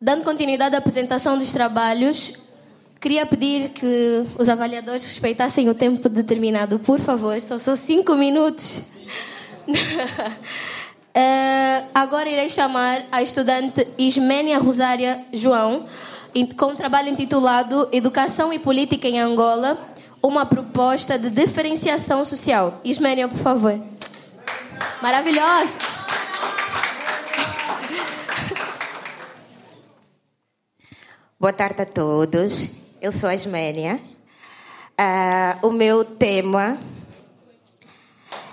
Dando continuidade à apresentação dos trabalhos, queria pedir que os avaliadores respeitassem o tempo determinado, por favor. São só 5 minutos. Agora irei chamar a estudante Isménia Rosária João, com um trabalho intitulado Educação e Política em Angola, uma proposta de diferenciação social. Isménia, por favor. Maravilhosa! Boa tarde a todos. Eu sou a Isménia. O meu tema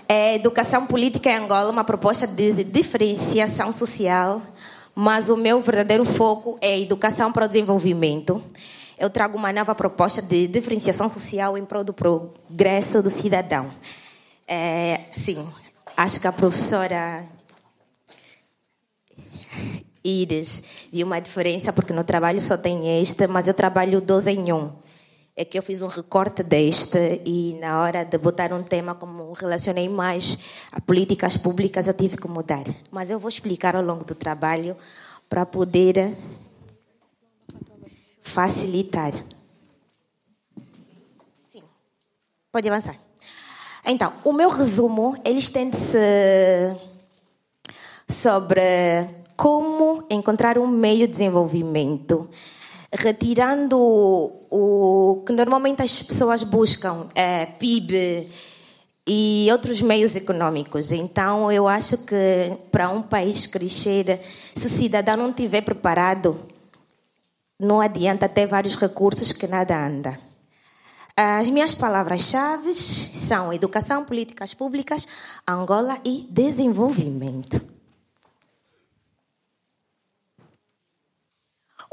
é Educação Política em Angola, uma proposta de diferenciação social, mas o meu verdadeiro foco é Educação para o Desenvolvimento. Eu trago uma nova proposta de diferenciação social em prol do progresso do cidadão. Sim, acho que a professora Iris viu uma diferença, porque no trabalho só tem este, mas eu trabalho 2 em 1. É que eu fiz um recorte deste e na hora de botar um tema, como relacionei mais a políticas públicas, eu tive que mudar. Mas eu vou explicar ao longo do trabalho para poder facilitar. Sim, pode avançar. Então, o meu resumo, ele estende-se sobre como encontrar um meio de desenvolvimento, retirando o que normalmente as pessoas buscam, PIB e outros meios econômicos. Então, eu acho que para um país crescer, se o cidadão não estiver preparado, não adianta ter vários recursos que nada anda. As minhas palavras-chave são educação, políticas públicas, Angola e desenvolvimento.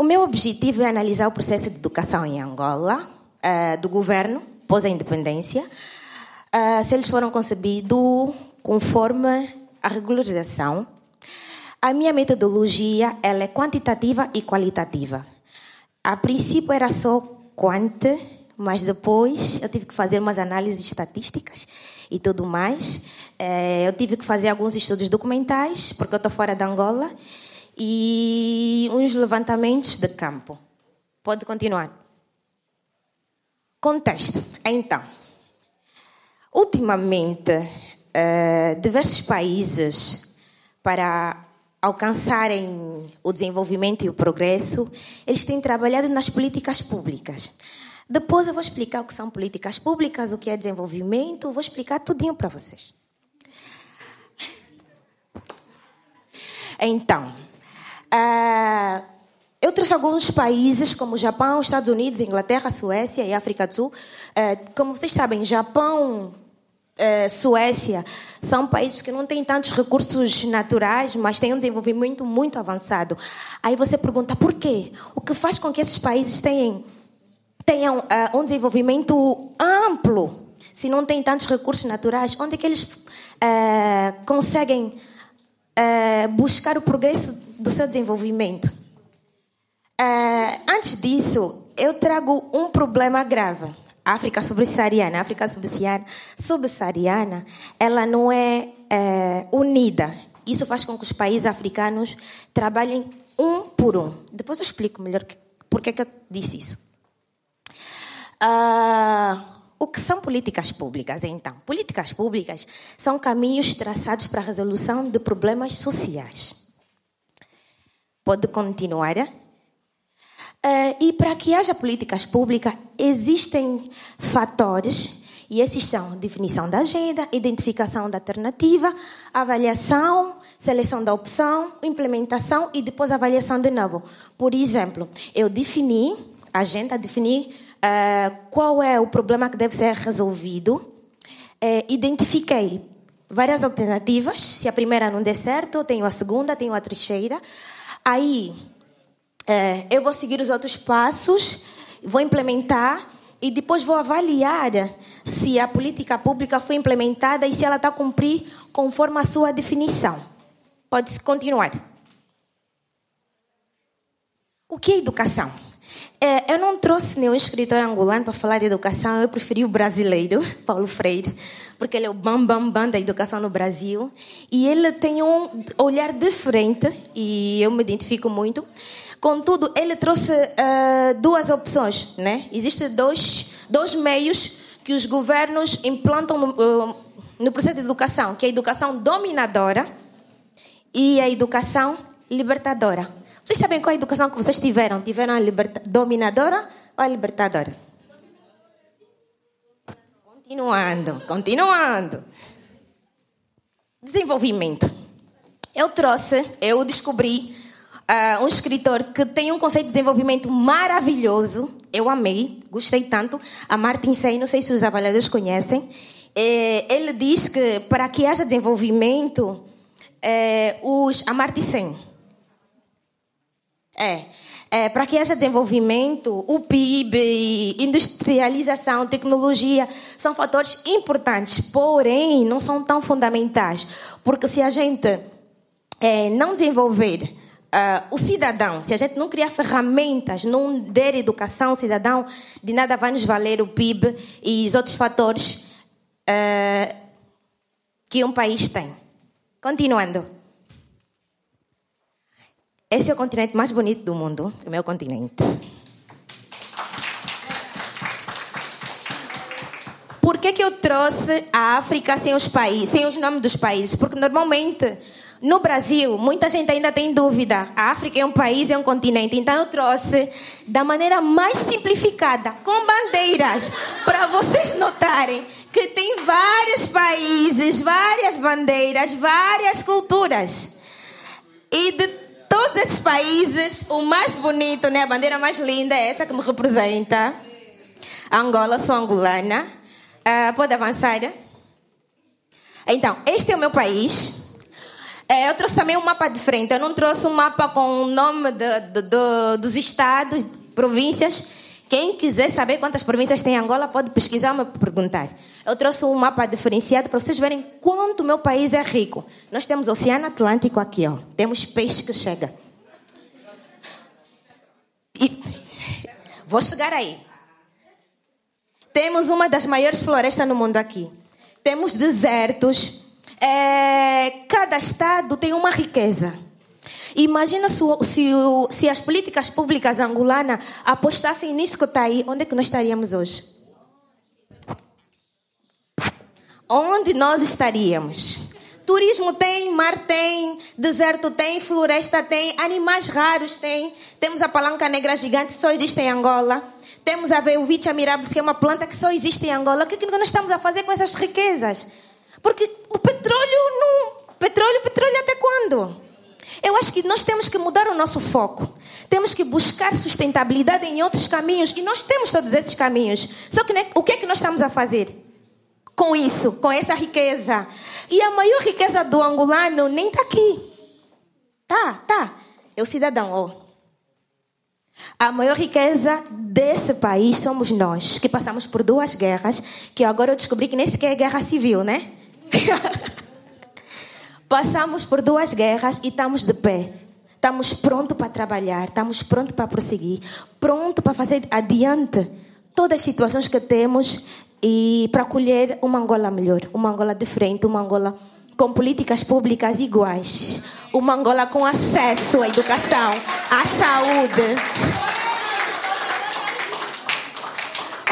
O meu objetivo é analisar o processo de educação em Angola, do governo, pós a independência, se eles foram concebidos conforme a regularização. A minha metodologia ela é quantitativa e qualitativa. A princípio era só quant, mas depois eu tive que fazer umas análises estatísticas e tudo mais. Eu tive que fazer alguns estudos documentais, porque eu estou fora de Angola, e uns levantamentos de campo. Pode continuar. Contexto. Então, ultimamente, diversos países, para alcançarem o desenvolvimento e o progresso, eles têm trabalhado nas políticas públicas. Depois eu vou explicar o que são políticas públicas, o que é desenvolvimento, vou explicar tudinho para vocês. Então, eu trouxe alguns países como o Japão, Estados Unidos, Inglaterra, Suécia e África do Sul. Como vocês sabem, Japão, Suécia são países que não têm tantos recursos naturais, mas têm um desenvolvimento muito avançado. Aí você pergunta por quê? O que faz com que esses países tenham um desenvolvimento amplo, se não têm tantos recursos naturais? Onde é que eles conseguem buscar o progresso do seu desenvolvimento? Antes disso, eu trago um problema grave. A África subsaariana, ela não é unida. Isso faz com que os países africanos trabalhem um por um. Depois eu explico melhor por que eu disse isso. O que são políticas públicas, então? Políticas públicas são caminhos traçados para a resolução de problemas sociais. Pode continuar. E para que haja políticas públicas, existem fatores, e esses são definição da agenda, identificação da alternativa, avaliação, seleção da opção, implementação e depois avaliação de novo. Por exemplo, eu defini a agenda, qual é o problema que deve ser resolvido, identifiquei várias alternativas. Se a primeira não der certo, eu tenho a segunda, tenho a terceira. Aí eu vou seguir os outros passos, vou implementar e depois vou avaliar se a política pública foi implementada e se ela está a cumprir conforme a sua definição. Pode-se continuar. O que é educação? Eu não trouxe nenhum escritor angolano para falar de educação. Eu preferi o brasileiro, Paulo Freire, porque ele é o bam da educação no Brasil. E ele tem um olhar diferente e eu me identifico muito. Contudo, ele trouxe duas opções, né? Existem dois meios que os governos implantam no processo de educação, que é a educação dominadora e a educação libertadora. Vocês sabem qual é a educação que vocês tiveram? Tiveram a dominadora ou a libertadora? Continuando. Desenvolvimento. Eu descobri um escritor que tem um conceito de desenvolvimento maravilhoso. Eu amei, gostei tanto. Amartya Sen, não sei se os avaliadores conhecem. Ele diz que para que haja desenvolvimento, Amartya Sen. Para que haja desenvolvimento, o PIB, industrialização, tecnologia, são fatores importantes, porém não são tão fundamentais. Porque se a gente não desenvolver o cidadão, se a gente não criar ferramentas, não der educação ao cidadão, de nada vai nos valer o PIB e os outros fatores que um país tem. Continuando. Esse é o continente mais bonito do mundo, o meu continente. Por que eu trouxe a África sem os nomes dos países? Porque normalmente, no Brasil, muita gente ainda tem dúvida. A África é um país, é um continente. Então eu trouxe da maneira mais simplificada, com bandeiras, para vocês notarem que tem vários países, várias bandeiras, várias culturas. E de todos esses países, o mais bonito, né? A bandeira mais linda é essa que me representa. Angola, sou angolana. Pode avançar? Então, este é o meu país. Eu trouxe também um mapa diferente. Eu não trouxe um mapa com o nome dos estados, províncias. Quem quiser saber quantas províncias tem Angola, pode pesquisar ou me perguntar. Eu trouxe um mapa diferenciado para vocês verem quanto o meu país é rico. Nós temos o Oceano Atlântico aqui, ó. Temos peixe que chega. E vou chegar aí. Temos uma das maiores florestas no mundo aqui. Temos desertos. Cada estado tem uma riqueza. Imagina se as políticas públicas angolanas apostassem nisso que está aí, onde é que nós estaríamos hoje? Onde nós estaríamos? Turismo tem, mar tem, deserto tem, floresta tem, animais raros tem. Temos a palanca negra gigante que só existe em Angola. Temos a Welwitschia mirabilis, que é uma planta que só existe em Angola. O que nós estamos a fazer com essas riquezas? Porque o petróleo até quando? Eu acho que nós temos que mudar o nosso foco. Temos que buscar sustentabilidade em outros caminhos. E nós temos todos esses caminhos. Só que o que é que nós estamos a fazer com isso, com essa riqueza? E a maior riqueza do angolano nem está aqui. Tá. É o cidadão. A maior riqueza desse país somos nós, que passamos por 2 guerras, que agora eu descobri que nem sequer é guerra civil, né? Passamos por 2 guerras e estamos de pé. Estamos prontos para trabalhar, estamos prontos para prosseguir, prontos para fazer adiante todas as situações que temos e para colher uma Angola melhor, uma Angola diferente, uma Angola com políticas públicas iguais, uma Angola com acesso à educação, à saúde.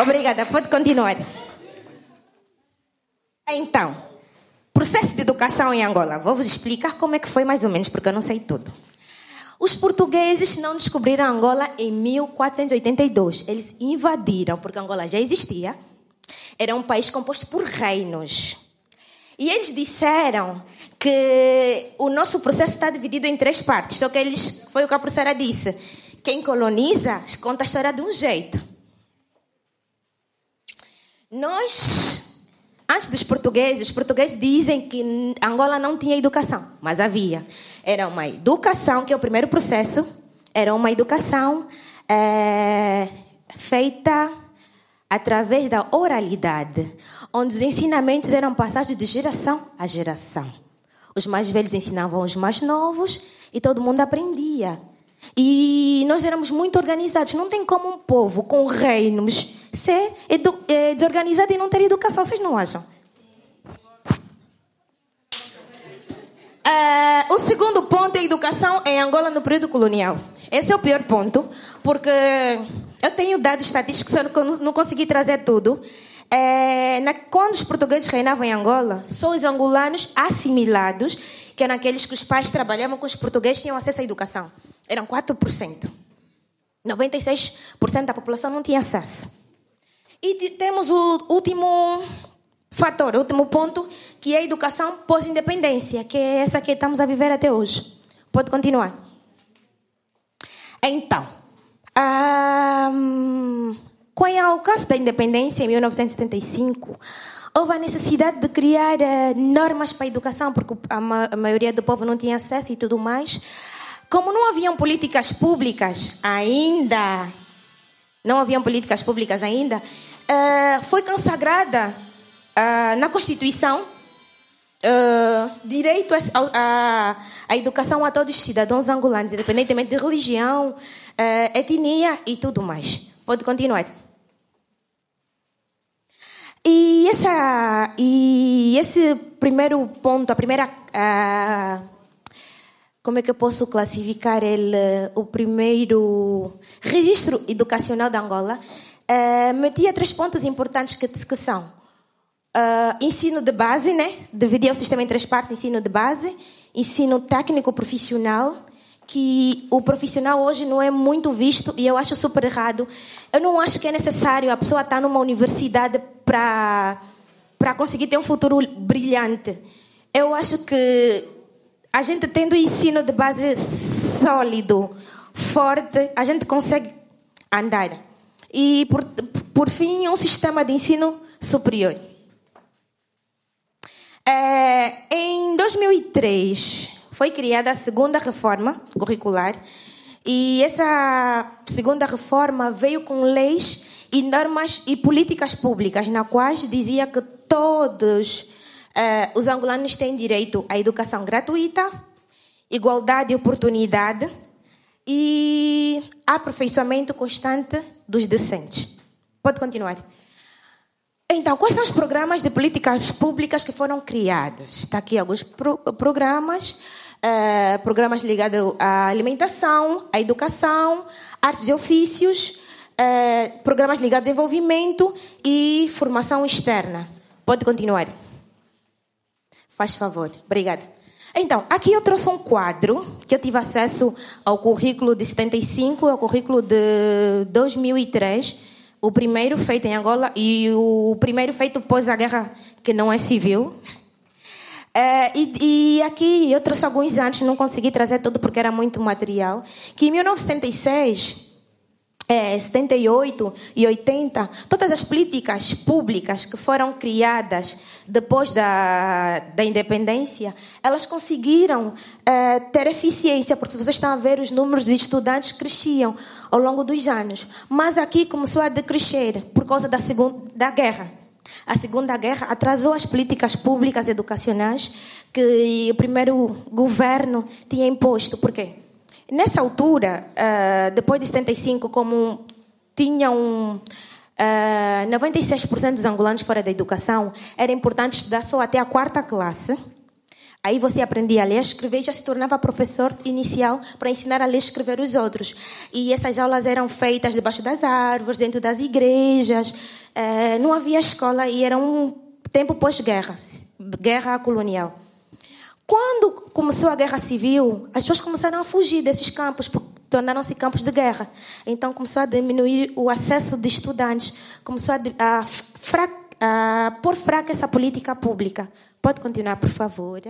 Obrigada, pode continuar. Então, processo de educação em Angola. Vou-vos explicar como é que foi mais ou menos, porque eu não sei tudo. Os portugueses não descobriram Angola em 1482. Eles invadiram, porque Angola já existia. Era um país composto por reinos. E eles disseram que o nosso processo está dividido em 3 partes. Só que foi o que a professora disse. Quem coloniza conta a história de um jeito. Antes dos portugueses, os portugueses dizem que Angola não tinha educação, mas havia. Era uma educação, que é o primeiro processo, era uma educação feita através da oralidade, onde os ensinamentos eram passados de geração a geração. Os mais velhos ensinavam os mais novos e todo mundo aprendia. E nós éramos muito organizados. Não tem como um povo com reinos ser desorganizado e não ter educação. Vocês não acham? O segundo ponto é a educação em Angola no período colonial. Esse é o pior ponto, porque eu tenho dados estatísticos, eu não consegui trazer tudo. Quando os portugueses reinavam em Angola, só os angolanos assimilados, que eram aqueles que os pais trabalhavam com os portugueses, tinham acesso à educação. Eram 4%. 96% da população não tinha acesso. E temos o último fator, o último ponto, que é a educação pós-independência, que é essa que estamos a viver até hoje. Pode continuar. Então, com o alcance da independência em 1975, houve a necessidade de criar normas para a educação, porque a maioria do povo não tinha acesso e tudo mais. Como não haviam políticas públicas ainda, foi consagrada na Constituição direito à educação a todos os cidadãos angolanos, independentemente de religião, etnia e tudo mais. Pode continuar. E esse primeiro ponto, como é que eu posso classificar ele? O primeiro registro educacional de Angola metia 3 pontos importantes que são ensino de base, né? Dividia o sistema em 3 partes: ensino de base, ensino técnico profissional, que o profissional hoje não é muito visto e eu acho super errado. Eu não acho que é necessário a pessoa estar numa universidade para conseguir ter um futuro brilhante. Eu acho que a gente tendo ensino de base sólido, forte, a gente consegue andar. E, por fim, um sistema de ensino superior. Em 2003, foi criada a segunda reforma curricular. E essa segunda reforma veio com leis e normas e políticas públicas, na quais dizia que todos os angolanos têm direito à educação gratuita, igualdade de oportunidade e aperfeiçoamento constante dos docentes. Pode continuar. Então, quais são os programas de políticas públicas que foram criados? Está aqui alguns programas ligados à alimentação, à educação, artes e ofícios, programas ligados ao desenvolvimento e formação externa. Pode continuar. Faz favor. Obrigada. Então, aqui eu trouxe um quadro que eu tive acesso ao currículo de 75, ao currículo de 2003, o primeiro feito em Angola e o primeiro feito pós a guerra, que não é civil. E aqui eu trouxe alguns anos, não consegui trazer tudo porque era muito material, que em 1976... 78 e 80, todas as políticas públicas que foram criadas depois da independência, elas conseguiram ter eficiência, porque se vocês estão a ver, os números de estudantes cresciam ao longo dos anos. Mas aqui começou a decrescer por causa da guerra. A Segunda Guerra atrasou as políticas públicas educacionais que o primeiro governo tinha imposto. Por quê? Nessa altura, depois de 75, como tinham 96% dos angolanos fora da educação, era importante estudar só até a 4ª classe. Aí você aprendia a ler e escrever e já se tornava professor inicial para ensinar a ler e escrever os outros. E essas aulas eram feitas debaixo das árvores, dentro das igrejas. Não havia escola e era um tempo pós-guerra, guerra colonial. Quando começou a guerra civil, as pessoas começaram a fugir desses campos, porque tornaram-se campos de guerra. Então começou a diminuir o acesso de estudantes, começou a pôr fraca essa política pública. Pode continuar, por favor.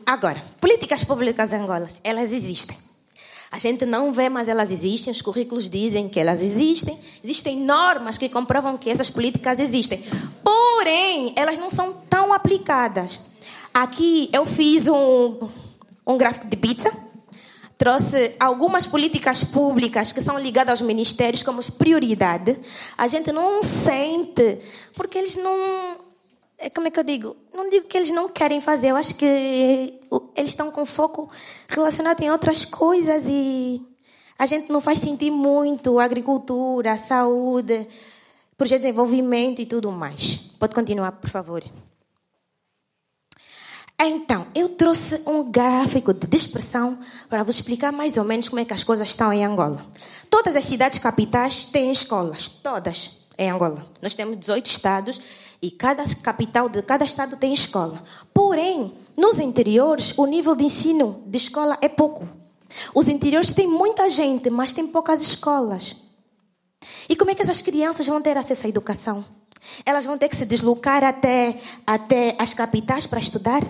Agora, políticas públicas em Angola, elas existem. A gente não vê, mas elas existem. Os currículos dizem que elas existem. Existem normas que comprovam que essas políticas existem. Porém, elas não são tão aplicadas. Aqui eu fiz um gráfico de pizza. Trouxe algumas políticas públicas que são ligadas aos ministérios como prioridade. A gente não sente, porque eles não... Como é que eu digo? Não digo que eles não querem fazer. Eu acho que eles estão com foco relacionado em outras coisas e a gente não faz sentir muito a agricultura, a saúde, projetos de desenvolvimento e tudo mais. Pode continuar, por favor. Então, eu trouxe um gráfico de dispersão para vos explicar mais ou menos como é que as coisas estão em Angola. Todas as cidades capitais têm escolas, todas em Angola. Nós temos 18 estados e cada capital de cada estado tem escola. Porém, nos interiores, o nível de ensino de escola é pouco. Os interiores têm muita gente, mas têm poucas escolas. E como é que essas crianças vão ter acesso à educação? Elas vão ter que se deslocar até as capitais para estudar?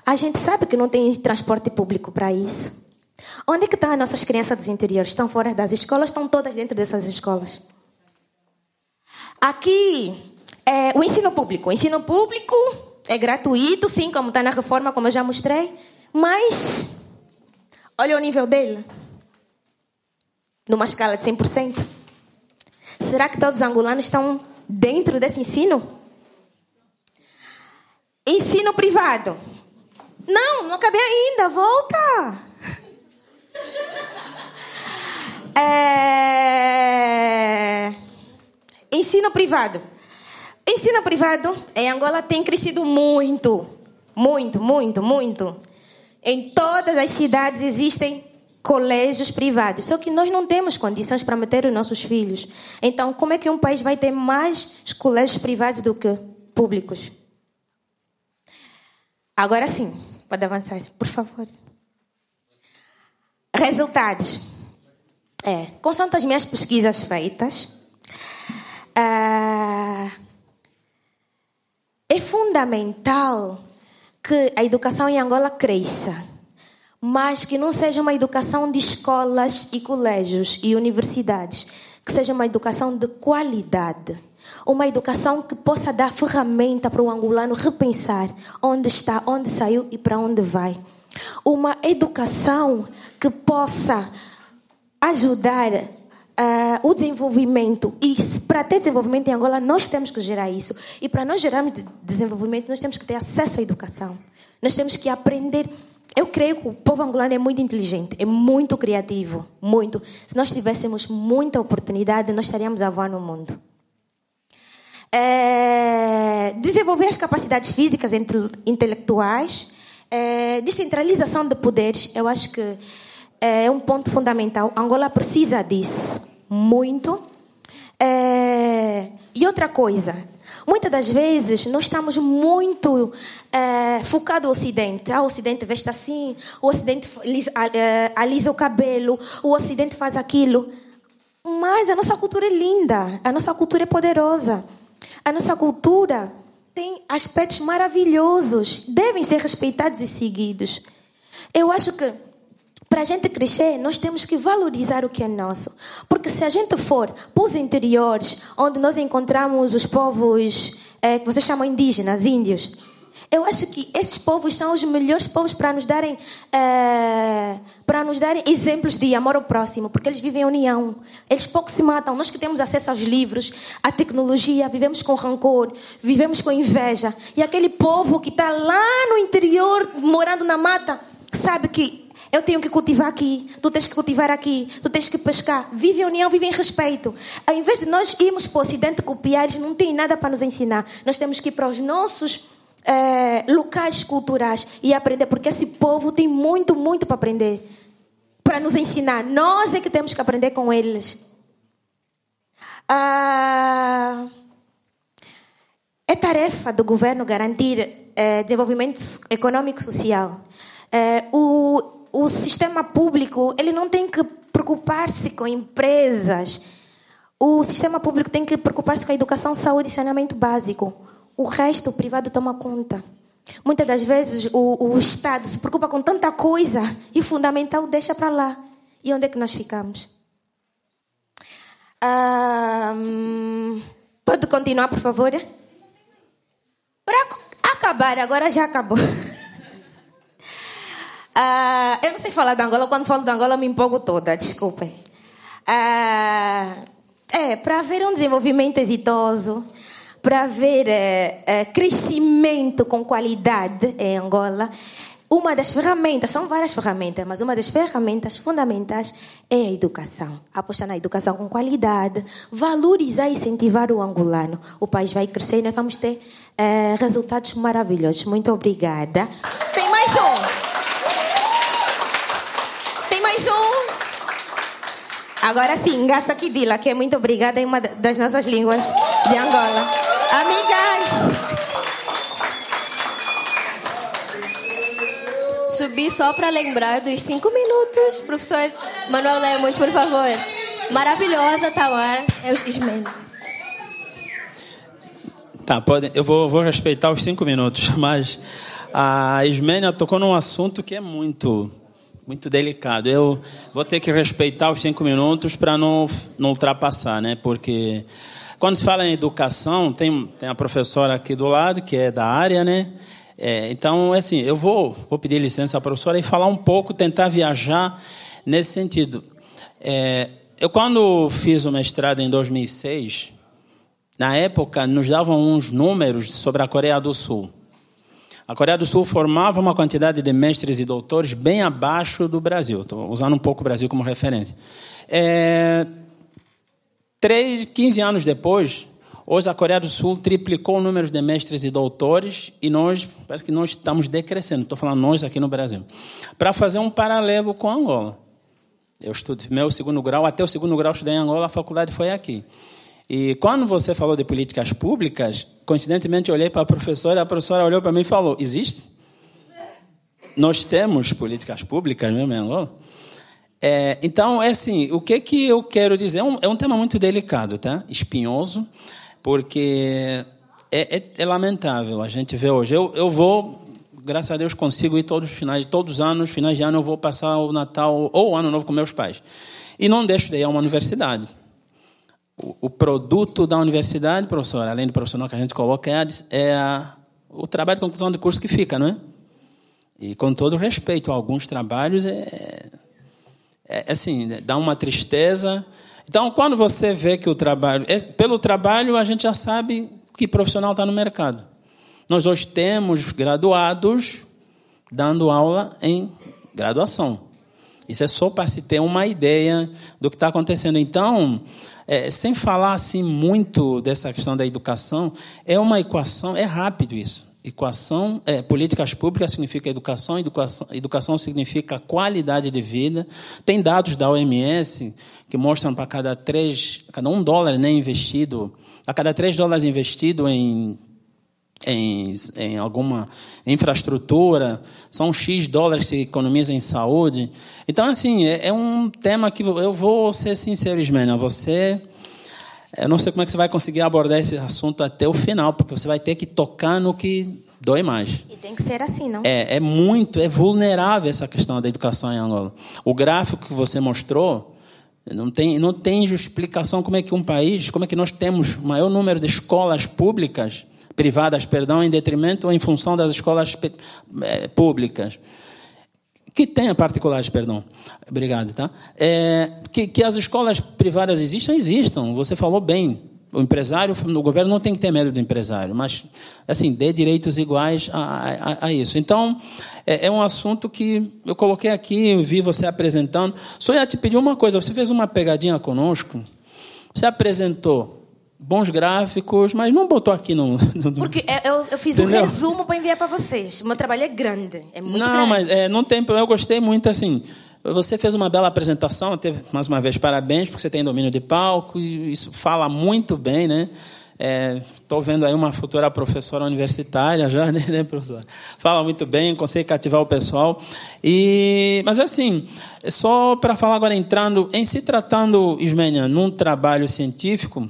A gente sabe que não tem transporte público para isso. Onde é que estão as nossas crianças dos interiores? Estão fora das escolas? Estão todas dentro dessas escolas? Aqui, o ensino público. O ensino público é gratuito, sim, como está na reforma, como eu já mostrei. Mas, olha o nível dele. Numa escala de 100%. Será que todos os angolanos estão dentro desse ensino? Ensino privado. Não acabei ainda. Volta. Ensino privado. Ensino privado em Angola tem crescido muito. Muito, muito, muito. Em todas as cidades existem colégios privados. Só que nós não temos condições para meter os nossos filhos. Então, como é que um país vai ter mais colégios privados do que públicos? Agora sim, pode avançar, por favor. Resultados. Consoante as minhas pesquisas feitas, é fundamental que a educação em Angola cresça, mas que não seja uma educação de escolas e colégios e universidades, que seja uma educação de qualidade. Uma educação que possa dar ferramenta para o angolano repensar onde está, onde saiu e para onde vai. Uma educação que possa ajudar o desenvolvimento. E para ter desenvolvimento em Angola, nós temos que gerar isso. E para nós gerarmos desenvolvimento, nós temos que ter acesso à educação. Nós temos que aprender. Eu creio que o povo angolano é muito inteligente, é muito criativo, muito. Se nós tivéssemos muita oportunidade, nós estaríamos a voar no mundo. Desenvolver as capacidades físicas e intelectuais, descentralização de poderes, eu acho que é um ponto fundamental. Angola precisa disso, muito. E outra coisa, muitas das vezes nós estamos muito focados no Ocidente. O Ocidente veste assim, o Ocidente alisa o cabelo, o Ocidente faz aquilo. Mas a nossa cultura é linda, a nossa cultura é poderosa. A nossa cultura tem aspectos maravilhosos, devem ser respeitados e seguidos. Eu acho que para a gente crescer, nós temos que valorizar o que é nosso. Porque se a gente for para os interiores, onde nós encontramos os povos que vocês chamam indígenas, índios, eu acho que esses povos são os melhores povos para nos darem exemplos de amor ao próximo, porque eles vivem em união. Eles pouco se matam. Nós que temos acesso aos livros, à tecnologia, vivemos com rancor, vivemos com inveja. E aquele povo que está lá no interior, morando na mata, sabe que eu tenho que cultivar aqui, tu tens que cultivar aqui, tu tens que pescar. Vive em união, vive em respeito. Ao invés de nós irmos para o Ocidente copiar, eles não têm nada para nos ensinar. Nós temos que ir para os nossos locais culturais e aprender, porque esse povo tem muito, muito para aprender, para nos ensinar. Nós é que temos que aprender com eles. É tarefa do governo garantir desenvolvimento econômico e social. O sistema público, ele não tem que preocupar-se com empresas. O sistema público tem que preocupar-se com a educação, saúde e saneamento básico. O resto, o privado toma conta. Muitas das vezes, o Estado se preocupa com tanta coisa e o fundamental deixa para lá. E onde é que nós ficamos? Pode continuar, por favor? Para acabar, agora já acabou. Eu não sei falar de Angola. Quando falo de Angola, eu me empolgo toda. Desculpem. Para haver um desenvolvimento exitoso, para haver crescimento com qualidade em Angola, uma das ferramentas, são várias ferramentas, mas uma das ferramentas fundamentais é a educação. Apostar na educação com qualidade, valorizar e incentivar o angolano. O país vai crescer e nós vamos ter resultados maravilhosos. Muito obrigada. Tem mais um. Tem mais um. Agora sim, Ngassa Kidila, que é muito obrigada em uma das nossas línguas de Angola. Amigas! Subi só para lembrar dos 5 minutos. Professor Manuel Lemos, por favor. Maravilhosa, Tamar. É os Ismênia. Tá, eu vou respeitar os 5 minutos, mas a Ismênia tocou num assunto que é muito delicado. Eu vou ter que respeitar os 5 minutos para não ultrapassar, né? Porque quando se fala em educação, tem a professora aqui do lado, que é da área, né? Então, assim, eu vou pedir licença à professora e falar um pouco, tentar viajar nesse sentido. Eu, quando fiz o mestrado em 2006, na época, nos davam uns números sobre a Coreia do Sul. A Coreia do Sul formava uma quantidade de mestres e doutores bem abaixo do Brasil. Estou usando um pouco o Brasil como referência. 15 anos depois, hoje a Coreia do Sul triplicou o número de mestres e doutores e parece que nós estamos decrescendo. Estou falando nós aqui no Brasil. Para fazer um paralelo com Angola. Eu estudei meu segundo grau, até o segundo grau estudei em Angola, a faculdade foi aqui. E quando você falou de políticas públicas, coincidentemente eu olhei para a professora olhou para mim e falou, existe? Nós temos políticas públicas mesmo em Angola? Então, assim, o que eu quero dizer? É um tema muito delicado, tá? Espinhoso, porque é lamentável a gente ver hoje. Eu vou, graças a Deus, consigo ir todos os anos, finais de ano, eu vou passar o Natal ou o Ano Novo com meus pais. E não deixo de ir a uma universidade. O produto da universidade, professor, além do profissional que a gente coloca, o trabalho de conclusão de curso que fica, não é? E com todo respeito, alguns trabalhos assim, dá uma tristeza. Então, quando você vê que pelo trabalho a gente já sabe que profissional está no mercado. Nós hoje temos graduados dando aula em graduação. Isso é só para se ter uma ideia do que está acontecendo. Então, sem falar assim muito dessa questão da educação, é uma equação, é rápido isso. Políticas públicas significa educação significa qualidade de vida. Tem dados da OMS que mostram para cada $1, né, investido, a cada $3 investido em alguma infraestrutura, são X dólares que se economiza em saúde. Então, assim, é um tema que eu vou ser sincero, Ismênia, eu não sei como é que você vai conseguir abordar esse assunto até o final, porque você vai ter que tocar no que dói mais. E tem que ser assim, não? É vulnerável essa questão da educação em Angola. O gráfico que você mostrou, não tem explicação como é que nós temos o maior número de escolas privadas, em detrimento ou em função das escolas públicas. Que tenha particulares, Obrigado, tá? Que as escolas privadas existam. Você falou bem. O governo não tem que ter medo do empresário, mas, assim, dê direitos iguais a isso. Então, é um assunto que eu coloquei aqui, eu vi você apresentando. Só ia te pedir uma coisa, você fez uma pegadinha conosco, você apresentou bons gráficos, mas não botou aqui no... Porque eu fiz um resumo para enviar para vocês. O meu trabalho é grande, é muito grande. Não, mas não tem... Eu gostei muito, assim... Você fez uma bela apresentação, mais uma vez, parabéns, porque você tem domínio de palco, e isso fala muito bem, né? Estou vendo aí uma futura professora universitária já, né, professora? Fala muito bem, consegue cativar o pessoal. Mas, assim, só para falar agora, tratando, Ismênia, num trabalho científico,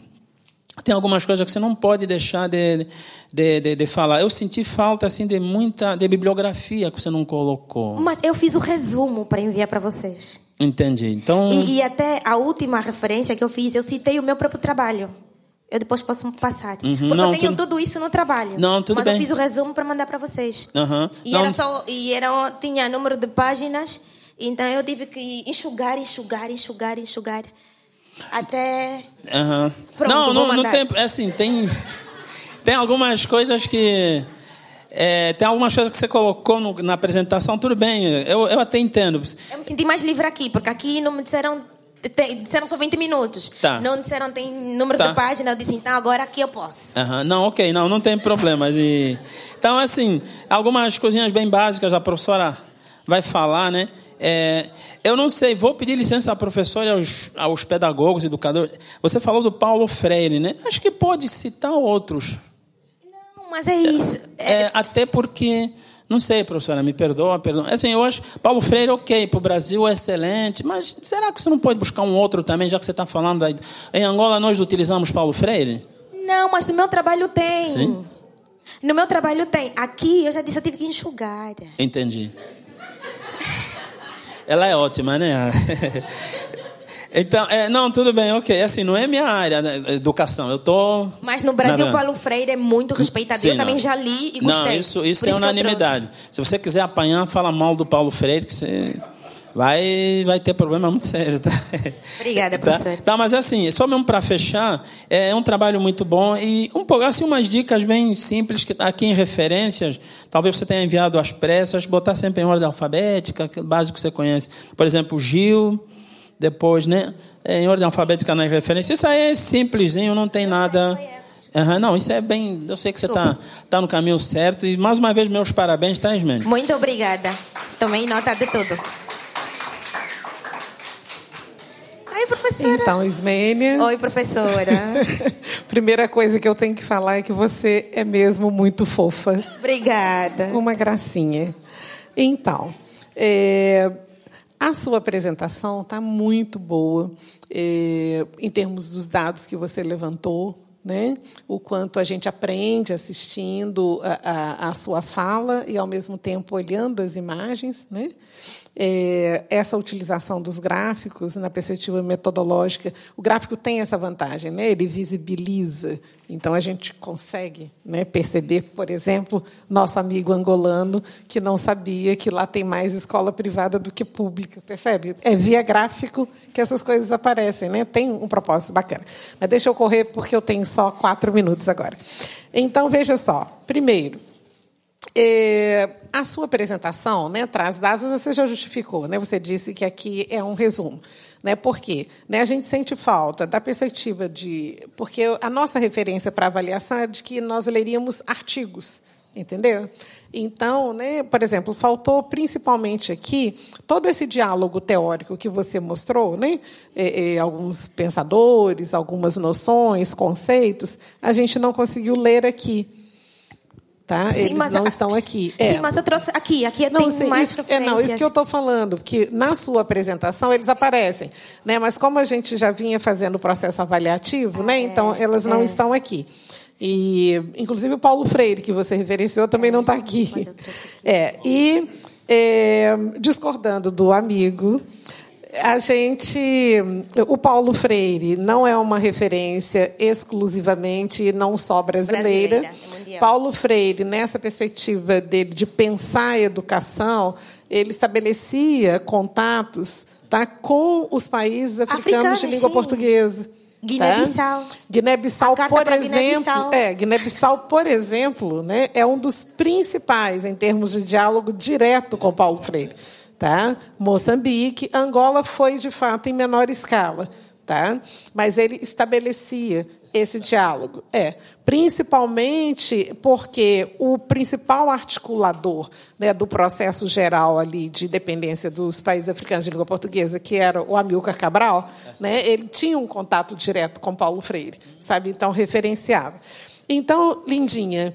tem algumas coisas que você não pode deixar de falar. Eu senti falta assim, de bibliografia que você não colocou. Mas eu fiz o resumo para enviar para vocês. Entendi. Então... E até a última referência que eu fiz, eu citei o meu próprio trabalho. Eu depois posso passar. Porque eu tenho tudo isso no trabalho. Mas eu fiz o resumo para mandar para vocês. Tinha número de páginas, então eu tive que enxugar. Até... Pronto, não tem... Assim, tem algumas coisas que... tem algumas coisas que você colocou na apresentação, tudo bem, eu até entendo. Eu me senti mais livre aqui, porque aqui não me disseram... Disseram só 20 minutos. Tá. Não disseram tem número de página. Eu disse, então agora aqui eu posso. Não, ok, não tem problema. Então, assim, algumas coisinhas bem básicas a professora vai falar, né? Eu não sei, vou pedir licença à professora e aos pedagogos, educadores. Você falou do Paulo Freire, né? Acho que pode citar outros. Não, mas é isso. Até porque... Não sei, professora, me perdoa. Assim, eu acho Paulo Freire, ok, para o Brasil é excelente, mas será que você não pode buscar um outro também, já que você está falando aí? Em Angola nós utilizamos Paulo Freire? Não, mas no meu trabalho tem. Sim? No meu trabalho tem. Aqui, eu já disse, eu tive que enxugar. Entendi. Ela é ótima, né? Então, não, tudo bem, ok. Assim, não é minha área, né, educação. Eu tô... Mas no Brasil, Paulo Freire é muito respeitado. Sim, eu também já li e gostei. Não, isso é unanimidade. Se você quiser apanhar, fala mal do Paulo Freire, que você vai ter problema muito sério, tá? Obrigada, professor. Tá, mas assim, só mesmo para fechar, é um trabalho muito bom e assim, umas dicas bem simples, que aqui em referências, talvez você tenha enviado às pressas, botar sempre em ordem alfabética, que básico que você conhece. Por exemplo, Gil... Depois, né? Em ordem alfabética nas referências. Isso aí é simplesinho, não tem nada... não, isso é bem... Eu sei que você está no caminho certo. E, mais uma vez, meus parabéns, tá, Ismênia? Muito obrigada. Tomei nota de tudo. Oi, professora. Então, Ismênia... Oi, professora. Primeira coisa que eu tenho que falar é que você é mesmo muito fofa. Obrigada. Uma gracinha. Então... A sua apresentação está muito boa, em termos dos dados que você levantou, né? O quanto a gente aprende assistindo a sua fala e, ao mesmo tempo, olhando as imagens, né? Essa utilização dos gráficos na perspectiva metodológica, o gráfico tem essa vantagem, né? Ele visibiliza, então a gente consegue, né, perceber, por exemplo, nosso amigo angolano que não sabia que lá tem mais escola privada do que pública, percebe? É via gráfico que essas coisas aparecem, né? Tem um propósito bacana. Mas deixa eu correr porque eu tenho só 4 minutos agora. Então, veja só. Primeiro, a sua apresentação, né, traz dados, você já justificou, né? Você disse que aqui é um resumo, né? Por quê? Né, a gente sente falta da perspectiva de... Porque a nossa referência para avaliação é de que nós leríamos artigos, entendeu? Então, né, por exemplo, faltou principalmente aqui todo esse diálogo teórico que você mostrou, né? Alguns pensadores, algumas noções, conceitos, a gente não conseguiu ler aqui. Tá? Sim, eles não estão aqui. Sim, mas eu trouxe aqui não, tem mais isso, referências. Isso que eu estou falando, que na sua apresentação eles aparecem, né? Mas como a gente já vinha fazendo o processo avaliativo, né? Então elas não estão aqui. E, inclusive, o Paulo Freire, que você referenciou, também não está aqui. Discordando do amigo, o Paulo Freire não é uma referência exclusivamente não só brasileira. Paulo Freire, nessa perspectiva dele de pensar a educação, ele estabelecia contatos, tá, com os países africanos de língua portuguesa. Guiné-Bissau. Guiné-Bissau, por exemplo, Guiné-Bissau, por exemplo, né, é um dos principais em termos de diálogo direto com Paulo Freire. Tá? Moçambique, Angola foi, de fato, em menor escala. Tá? Mas ele estabelecia esse diálogo. Principalmente porque o principal articulador, né, do processo geral ali de dependência dos países africanos de língua portuguesa, que era o Amílcar Cabral, né, ele tinha um contato direto com Paulo Freire, sabe? Então, referenciava. Então, Lindinha,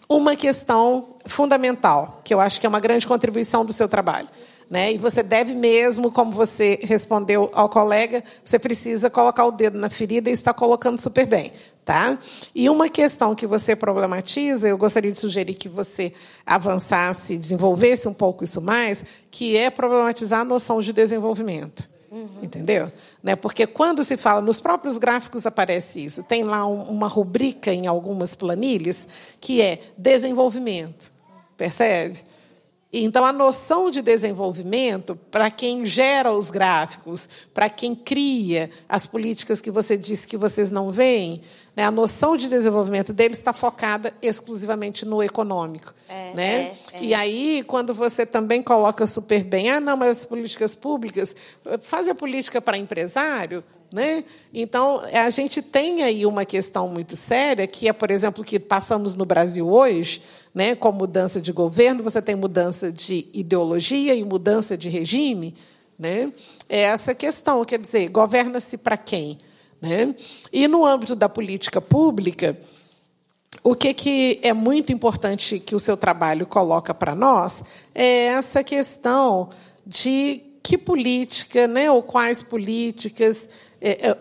uma questão fundamental, que eu acho que é uma grande contribuição do seu trabalho, né? E você deve mesmo, como você respondeu ao colega, você precisa colocar o dedo na ferida e está colocando super bem. Tá? E uma questão que você problematiza, eu gostaria de sugerir que você avançasse, desenvolvesse um pouco isso mais, que é problematizar a noção de desenvolvimento. Entendeu? Né? Porque quando se fala, nos próprios gráficos aparece isso, tem lá uma rubrica em algumas planilhas que é desenvolvimento. Percebe? Então, a noção de desenvolvimento, para quem gera os gráficos, para quem cria as políticas que você disse que vocês não veem, né? A noção de desenvolvimento deles está focada exclusivamente no econômico. Né? E aí, quando você também coloca super bem, não, mas as políticas públicas, faz a política para empresário, né? Então, a gente tem aí uma questão muito séria, que é, por exemplo, que passamos no Brasil hoje, né, com mudança de governo, você tem mudança de ideologia e mudança de regime, né? É essa questão, quer dizer, governa-se para quem? Né? E, no âmbito da política pública, o que é muito importante que o seu trabalho coloca para nós é essa questão de que política, né, ou quais políticas,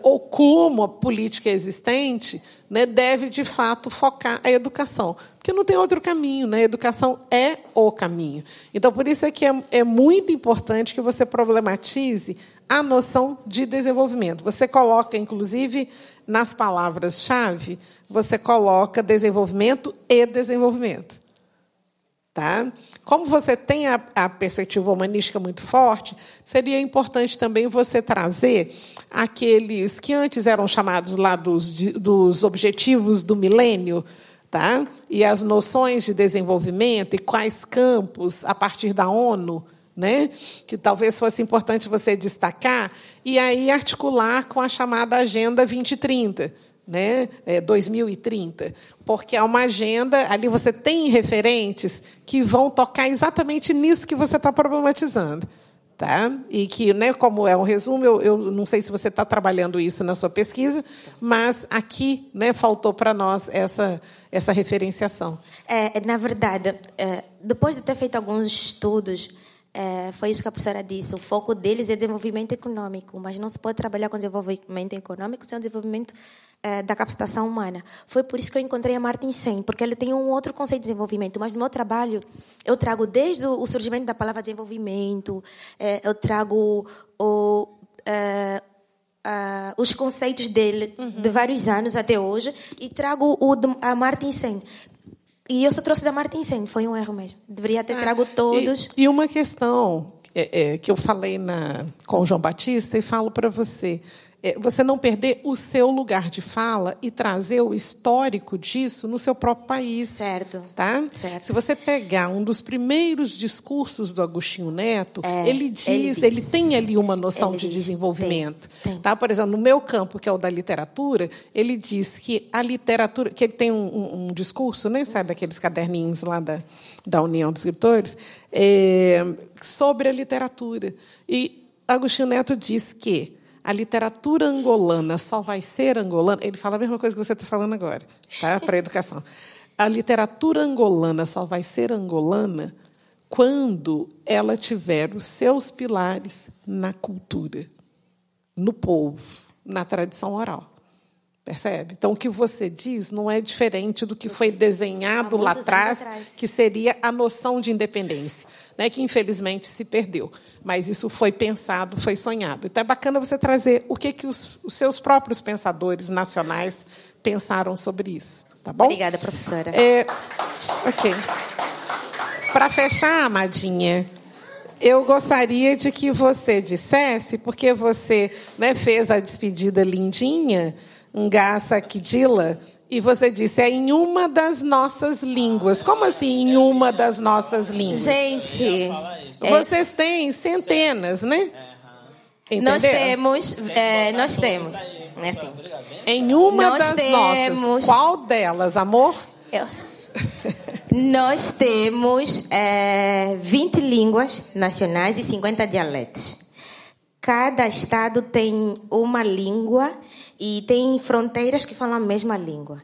ou como a política existente, né, deve, de fato, focar a educação. Porque não tem outro caminho, né? A educação é o caminho. Então, por isso é que é muito importante que você problematize a noção de desenvolvimento. Você coloca, inclusive, nas palavras-chave, você coloca desenvolvimento e desenvolvimento. Tá? Como você tem a perspectiva humanística muito forte, seria importante também você trazer aqueles que antes eram chamados lá dos objetivos do milênio, tá? E as noções de desenvolvimento e quais campos, a partir da ONU, né? Que talvez fosse importante você destacar, e aí articular com a chamada Agenda 2030. Né? 2030, porque é uma agenda, ali você tem referentes que vão tocar exatamente nisso que você está problematizando. Tá? E que, né, como é um resumo, eu não sei se você está trabalhando isso na sua pesquisa, mas aqui, né, faltou para nós essa referenciação. Na verdade, depois de ter feito alguns estudos, foi isso que a professora disse, o foco deles é desenvolvimento econômico, mas não se pode trabalhar com desenvolvimento econômico sem o desenvolvimento da capacitação humana. Foi por isso que eu encontrei a Martin Sen, porque ele tem um outro conceito de desenvolvimento, mas no meu trabalho eu trago desde o surgimento da palavra desenvolvimento, eu trago os conceitos dele de vários anos até hoje, e trago a Martin Sen. E eu só trouxe da Martin Sen, foi um erro mesmo. Deveria ter trago todos. E uma questão que eu falei com o João Batista e falo para você, você não perder o seu lugar de fala e trazer o histórico disso no seu próprio país. Certo. Tá? Certo. Se você pegar um dos primeiros discursos do Agostinho Neto, ele tem ali uma noção de desenvolvimento. Tem. Tá? Por exemplo, no meu campo, que é o da literatura, ele diz que a literatura, que ele tem um discurso, né? Sabe, daqueles caderninhos lá da União dos Escritores, sobre a literatura. E Agostinho Neto diz que a literatura angolana só vai ser angolana. Ele fala a mesma coisa que você está falando agora, tá? Para a educação. A literatura angolana só vai ser angolana quando ela tiver os seus pilares na cultura, no povo, na tradição oral. Percebe? Então, o que você diz não é diferente do que foi desenhado lá atrás, que seria a noção de independência, né, que, infelizmente, se perdeu. Mas isso foi pensado, foi sonhado. Então, é bacana você trazer o que os seus próprios pensadores nacionais pensaram sobre isso. Tá bom? Obrigada, professora. Ok. Para fechar, amadinha, eu gostaria de que você dissesse, porque você, né, fez a despedida lindinha, Ngasa Kidila, e você disse, em uma das nossas línguas. Como assim, em uma das nossas línguas? Gente, vocês têm centenas, né? Entendeu? Nós temos. É assim. Em uma das nossas. Qual delas, amor? Nós temos 20 línguas nacionais e 50 dialetos. Cada estado tem uma língua e tem fronteiras que falam a mesma língua.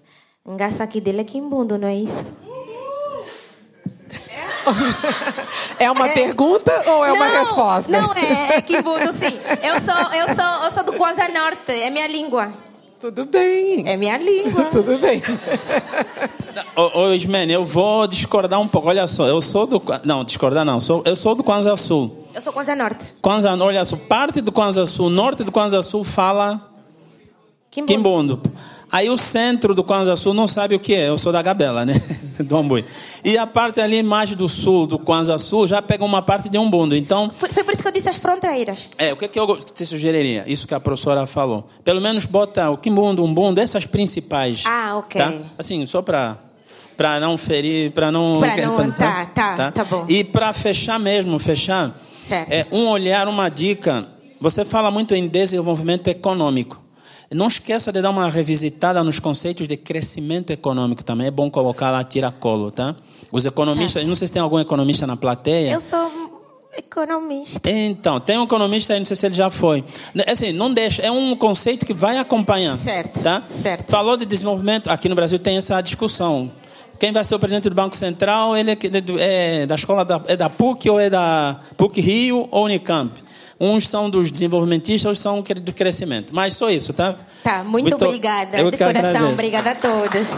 Ngasa Kidila é Kimbundo, não é isso? É uma pergunta ou é uma resposta? Não, é Kimbundo, sim. Eu sou do Kwanza Norte, é minha língua. Tudo bem. É minha língua. Tudo bem. Ismene, eu vou discordar um pouco. Olha só, eu sou do... Não, discordar não. Eu sou do Kwanza Sul. Eu sou Kwanza Norte. Olha só, parte do Kwanza Sul, norte do Kwanza Sul fala Kimbundo. Aí o centro do Kwanza Sul não sabe o que é. Eu sou da Gabela, né? Do Ambuí. E a parte ali mais do sul, do Kwanza Sul, já pega uma parte de Umbundo. Então, foi por isso que eu disse as fronteiras. o que eu te sugeriria? Isso que a professora falou. Pelo menos bota o Quimbundo, Umbundo, essas principais. Ah, ok. Tá? Assim, só para não ferir, para não... Tá bom. E para fechar. Certo. Um olhar, uma dica. Você fala muito em desenvolvimento econômico. Não esqueça de dar uma revisitada nos conceitos de crescimento econômico também. É bom colocar lá tiracolo, tá? Os economistas, não sei se tem algum economista na plateia. Eu sou economista. Então, tem um economista aí, não sei se ele já foi. Assim, não deixa, é um conceito que vai acompanhando. Certo, tá? certo. Falou de desenvolvimento, aqui no Brasil tem essa discussão. Quem vai ser o presidente do Banco Central, ele é da escola da PUC ou é da PUC Rio ou Unicamp? Uns são dos desenvolvimentistas, outros são do crescimento. Mas só isso, tá? Tá, muito obrigada. Eu de que coração, agradeço. obrigada a todos.